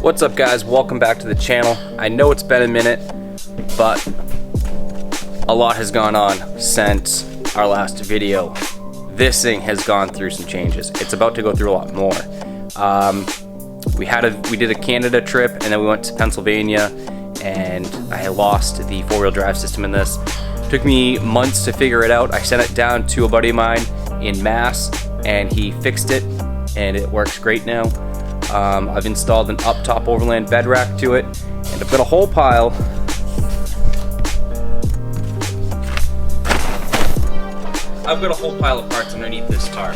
What's up guys, welcome back to the channel. I know it's been a minute, but a lot has gone on since our last video. This thing has gone through some changes. It's about to go through a lot more. We did a Canada trip and then we went to Pennsylvania and I lost the four-wheel drive system in this. It took me months to figure it out. I sent it down to a buddy of mine in Mass and he fixed it and it works great now. I've installed an Uptop Overland bed rack to it and I've got a whole pile of parts underneath this tarp.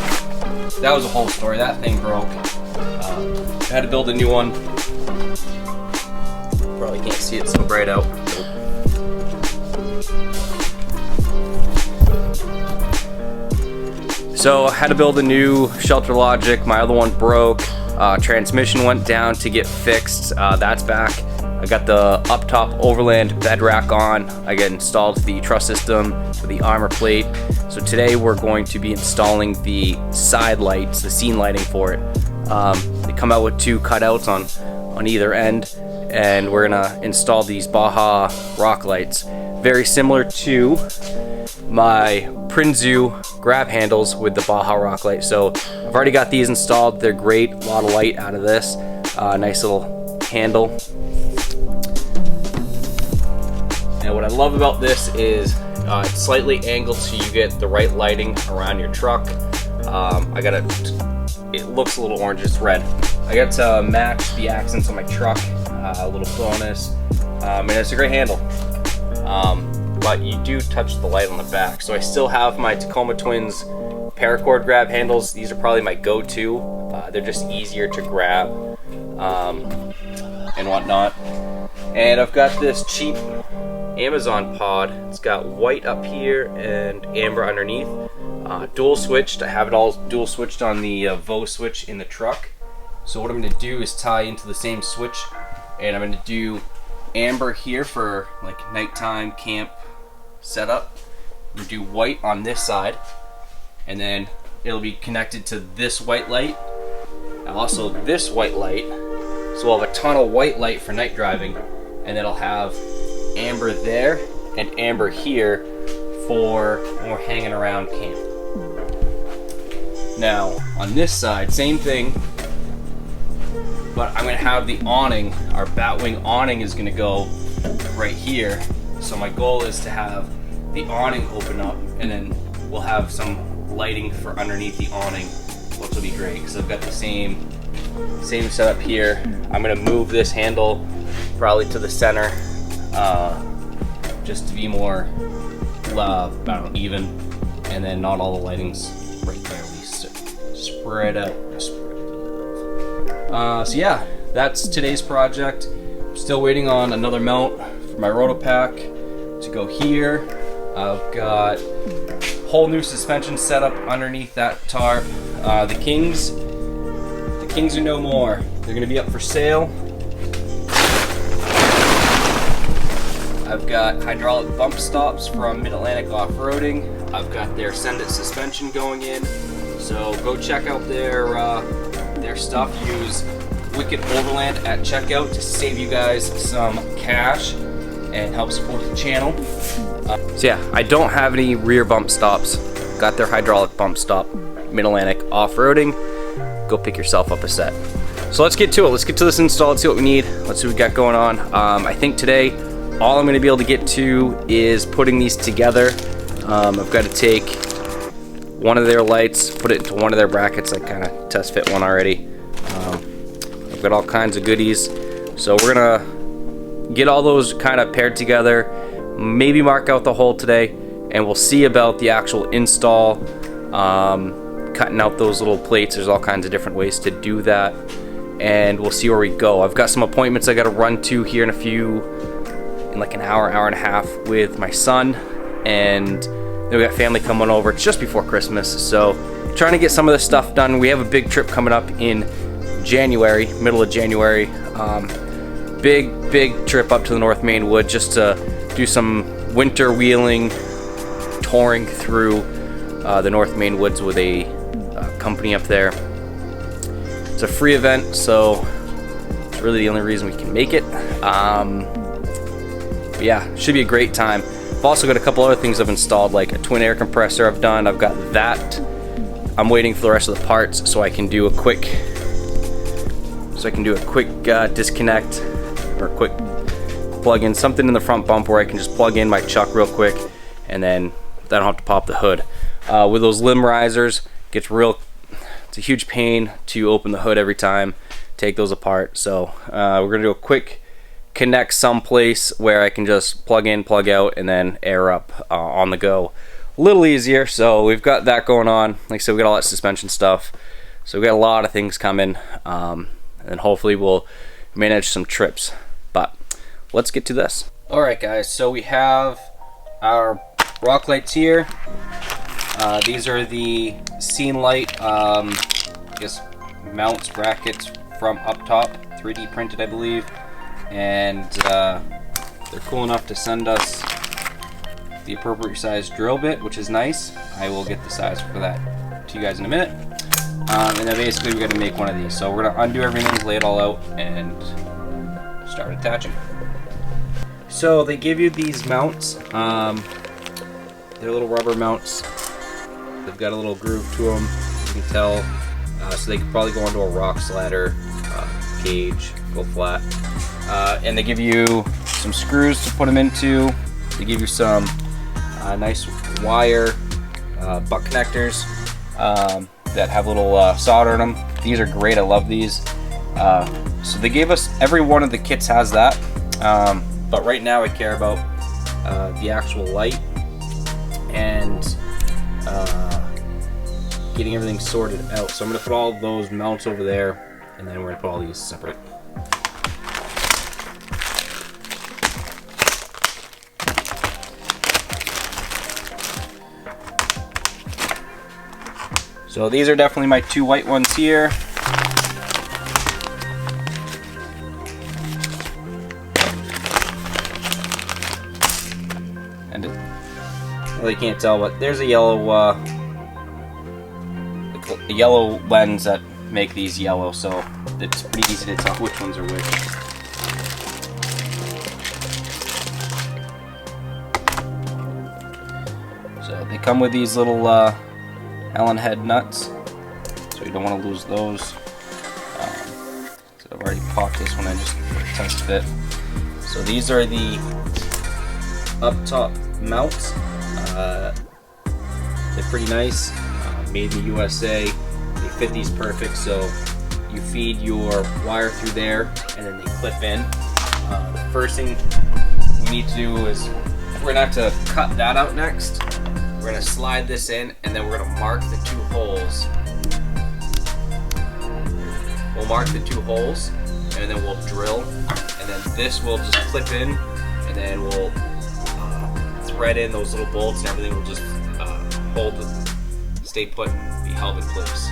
That was a whole story. That thing broke. I had to build a new one. Probably can't see it so bright out. So I had to build a new Shelter Logic. My other one broke. Transmission went down to get fixed. That's back. I got the Uptop Overland bed rack on. I got installed the truss system with the armor plate. So today we're going to be installing the side lights, the scene lighting for it. They come out with two cutouts on either end, and we're gonna install these Baja rock lights. Very similar to my Prinzu grab handles with the Baja rock light. So I've already got these installed. They're great, a lot of light out of this. Nice little handle. And what I love about this is it's slightly angled so you get the right lighting around your truck. It looks a little orange, it's red. I got to match the accents on my truck, a little bonus. And it's a great handle. But you do touch the light on the back. So I still have my Tacoma Twins paracord grab handles. These are probably my go-to. They're just easier to grab and whatnot. And I've got this cheap Amazon pod. It's got white up here and amber underneath. Dual switched. I have it all dual switched on the Vo switch in the truck. So what I'm going to do is tie into the same switch, and I'm going to do amber here for like nighttime camp setup. I'm going to do white on this side, and then it'll be connected to this white light, and also this white light. So we'll have a ton of white light for night driving, and then I'll have amber there and amber here for when we're hanging around camp. Now on this side, same thing, but I'm going to have the awning, our Batwing awning is going to go right here. So my goal is to have the awning open up, and then we'll have some lighting for underneath the awning, which will be great because I've got the same setup here. I'm going to move this handle probably to the center, just to be more even, and then not all the lighting's right there. We spread out. So yeah, that's today's project. I'm still waiting on another mount for my Rotopack to go here. I've got a whole new suspension setup underneath that tarp. The Kings are no more. They're gonna be up for sale. I've got hydraulic bump stops from Mid-Atlantic Off-Roading. I've got their Send It suspension going in. So go check out their stuff. Use Wicked Overland at checkout to save you guys some cash and help support the channel. So yeah, I don't have any rear bump stops. Got their hydraulic bump stop, Mid-Atlantic Off-Roading. Go pick yourself up a set. So let's get to it. Let's get to this install. Let's see what we need. Let's see what we got going on. I think today all I'm going to be able to get to is putting these together. I've got to take one of their lights, put it into one of their brackets. I kind of test fit one already. I've got all kinds of goodies. So we're going to get all those kind of paired together, maybe mark out the hole today, and we'll see about the actual install, cutting out those little plates. There's all kinds of different ways to do that, and we'll see where we go. I've got some appointments I got to run to here in like an hour and a half with my son, and then we got family coming over. It's just before Christmas, so trying to get some of this stuff done. We have a big trip coming up in January, middle of January. Big trip up to the North Main Wood just to do some winter wheeling, touring through the North Main Woods with a company up there. It's a free event, so really the only reason we can make it. But yeah, should be a great time. I've also got a couple other things I've installed, like a twin air compressor I've done. I've got that. I'm waiting for the rest of the parts so I can do a quick disconnect or quick plug in something in the front bumper where I can just plug in my chuck real quick, and then I don't have to pop the hood. With those limb risers, it's a huge pain to open the hood every time, take those apart. So we're gonna do a quick connect someplace where I can just plug in, plug out, and then air up on the go. A little easier. So we've got that going on. Like I said, we got all that suspension stuff. So we got a lot of things coming, and hopefully we'll manage some trips. But let's get to this. All right, guys. So we have our rock lights here. These are the scene light, I guess, mounts, brackets from Uptop, 3D printed, I believe. And they're cool enough to send us the appropriate size drill bit, which is nice. I will get the size for that to you guys in a minute. And then basically we're going to make one of these. So we're going to undo everything, lay it all out, and start attaching. So they give you these mounts. They're little rubber mounts. They've got a little groove to them, you can tell. So they could probably go onto a rock slider, cage, go flat. And they give you some screws to put them into. They give you some nice wire butt connectors that have little solder in them. These are great, I love these. So they gave us, every one of the kits has that. But right now I care about the actual light and getting everything sorted out. So I'm going to put all those mounts over there, and then we're going to put all these separate. So these are definitely my two white ones here. And well, you can't tell, but there's a yellow lens that make these yellow, so it's pretty easy to tell which ones are which. So they come with these little Allen head nuts, so you don't want to lose those. So I've already popped this one, I just test fit. So these are the Uptop mounts. They're pretty nice, made in the USA. They fit these perfect, so you feed your wire through there and then they clip in. The first thing we need to do is we're gonna have to cut that out next. We're gonna slide this in, and then we're gonna mark the two holes. We'll mark the two holes, and then we'll drill, and then this will just clip in, and then we'll thread in those little bolts, and everything will just stay put, be held in place.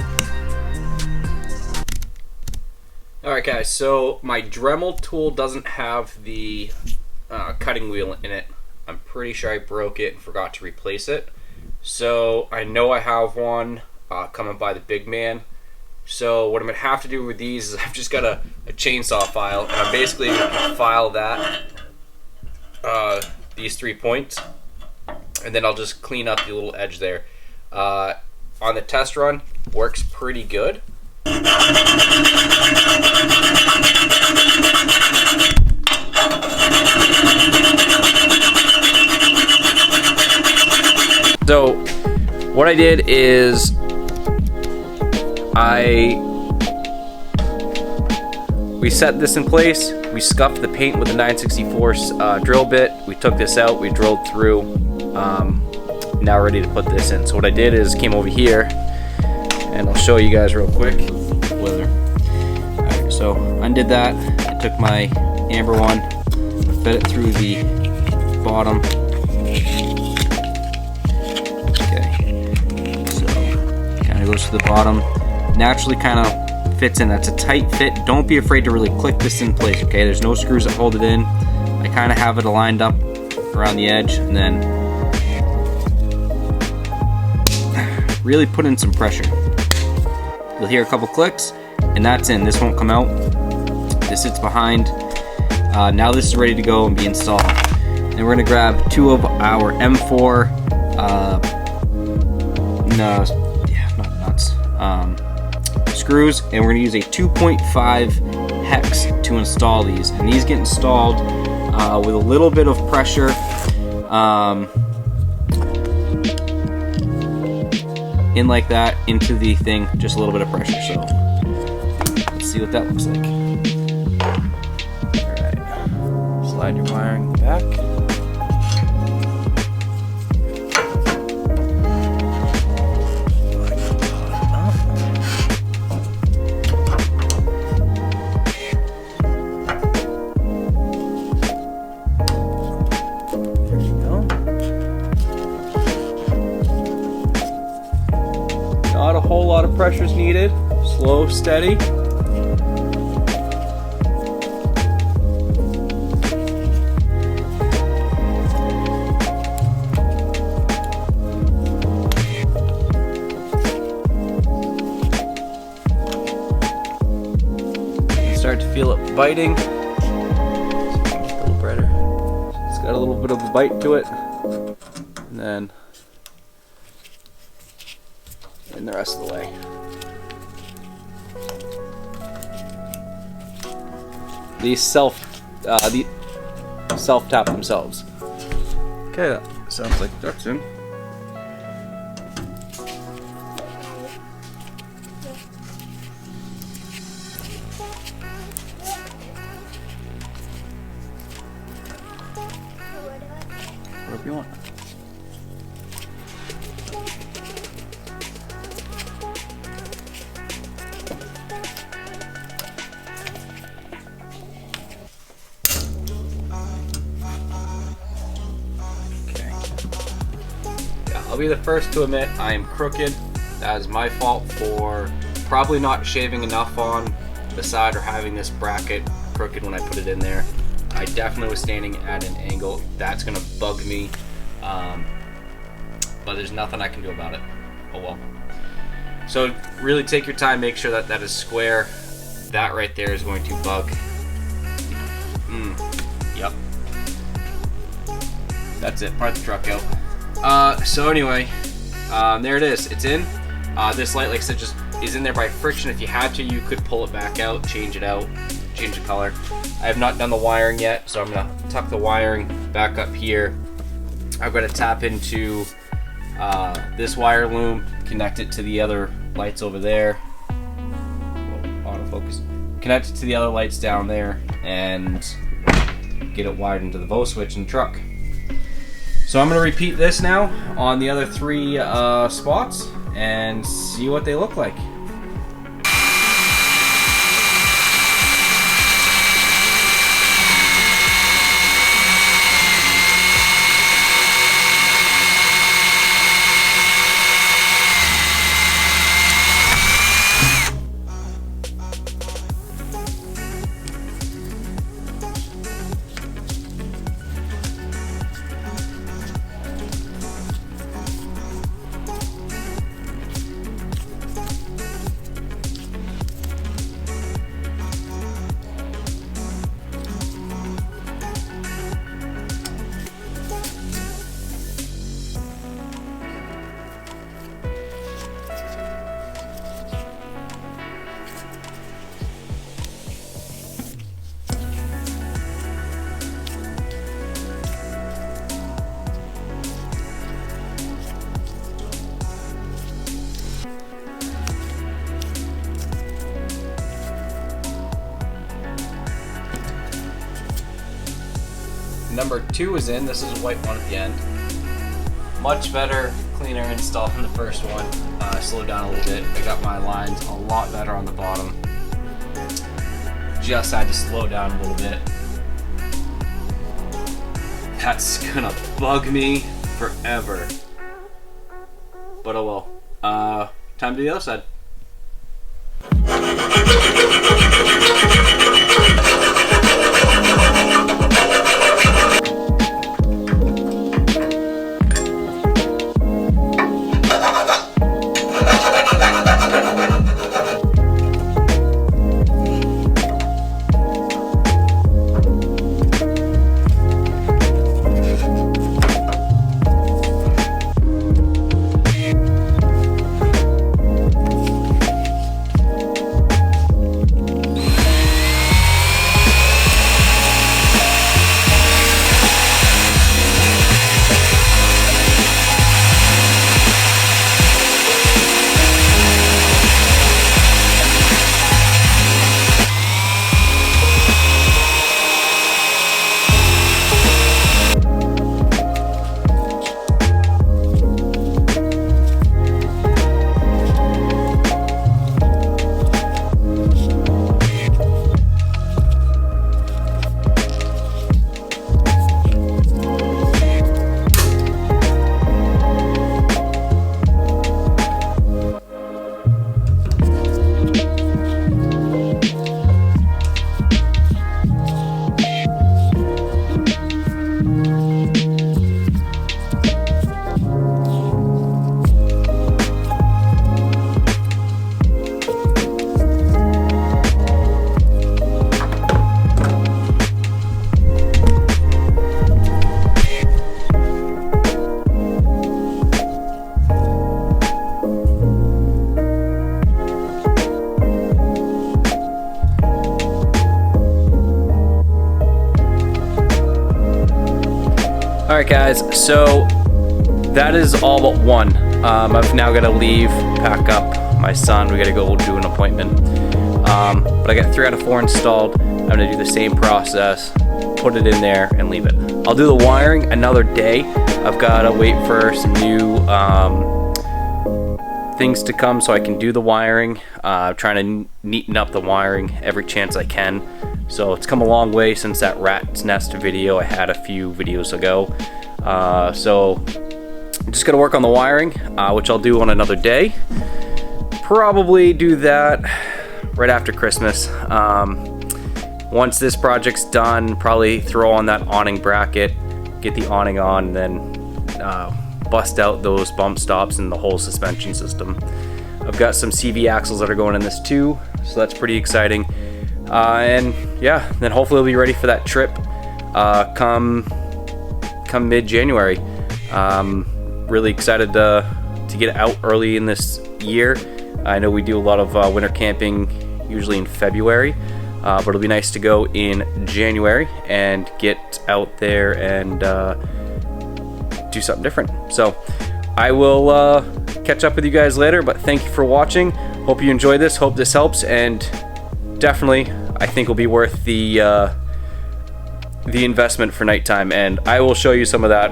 Alright guys, so my Dremel tool doesn't have the cutting wheel in it. I'm pretty sure I broke it and forgot to replace it. So I know I have one coming by the big man. So what I'm going to have to do with these is I've just got a chainsaw file, and I'm basically going to file that, these 3 points, and then I'll just clean up the little edge there. On the test run, works pretty good. So what I did is we set this in place. We scuffed the paint with a 9/64 drill bit. We took this out, we drilled through. Now we're ready to put this in. So what I did is came over here, and I'll show you guys real quick. Alright, so undid that. I took my amber one, fed it through the bottom. Okay, so kind of goes to the bottom. Naturally kind of fits in. That's a tight fit. Don't be afraid to really click this in place, okay? There's no screws that hold it in. I kind of have it aligned up around the edge, and then really put in some pressure. You'll hear a couple clicks, and that's in. This won't come out. This sits behind. Now this is ready to go and be installed. And we're gonna grab 2 of our M4 screws, and we're gonna use a 2.5 hex to install these. And these get installed with a little bit of pressure. In like that into the thing, just a little bit of pressure. So let's see what that looks like. Alright, slide your wiring back. Not a whole lot of pressure is needed. Slow, steady. You start to feel it biting. It's a little brighter. It's got a little bit of a bite to it. And then in the rest of the way. These self-tap themselves. Okay, that sounds like that's in. Whatever you want. I'll be the first to admit I am crooked. That is my fault for probably not shaving enough on the side or having this bracket crooked when I put it in there. I definitely was standing at an angle. That's gonna bug me, but there's nothing I can do about it. Oh well. So really take your time, make sure that that is square. That right there is going to bug. Yep. That's it, part the truck out. So anyway, there it is. It's in. This light, like I said, just is in there by friction. If you had to, you could pull it back out, change it out, change the color. I have not done the wiring yet, so I'm gonna tuck the wiring back up here. I've got to tap into this wire loom, connect it to the other lights over there. Autofocus. Connect it to the other lights down there, and get it wired into the VO switch in the truck. So I'm going to repeat this now on the other 3 spots and see what they look like. Number 2 is in. This is a white one at the end. Much better, cleaner install than the first one. I slowed down a little bit. I got my lines a lot better on the bottom. Just had to slow down a little bit. That's gonna bug me forever. But oh well. Time to do the other side. Alright guys, so that is all but one. I've now got to leave, pack up my son, we got to go do an appointment. But I got 3 out of 4 installed. I'm going to do the same process, put it in there and leave it. I'll do the wiring another day. I've got to wait for some new things to come so I can do the wiring. Trying to neaten up the wiring every chance I can. So it's come a long way since that rat's nest video I had a few videos ago. So I'm just gonna work on the wiring, which I'll do on another day. Probably do that right after Christmas. Once this project's done, probably throw on that awning bracket, get the awning on, and then bust out those bump stops and the whole suspension system. I've got some CV axles that are going in this too, so that's pretty exciting. And yeah, then hopefully we'll be ready for that trip come mid-January. Really excited to get out early in this year. I know we do a lot of winter camping usually in February, but it'll be nice to go in January and get out there and do something different. So I will catch up with you guys later, but thank you for watching. Hope you enjoyed this, hope this helps, and definitely I think will be worth the investment for nighttime, and I will show you some of that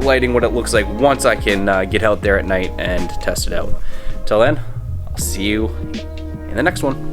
lighting, what it looks like once I can get out there at night and test it out. Till then, I'll see you in the next one.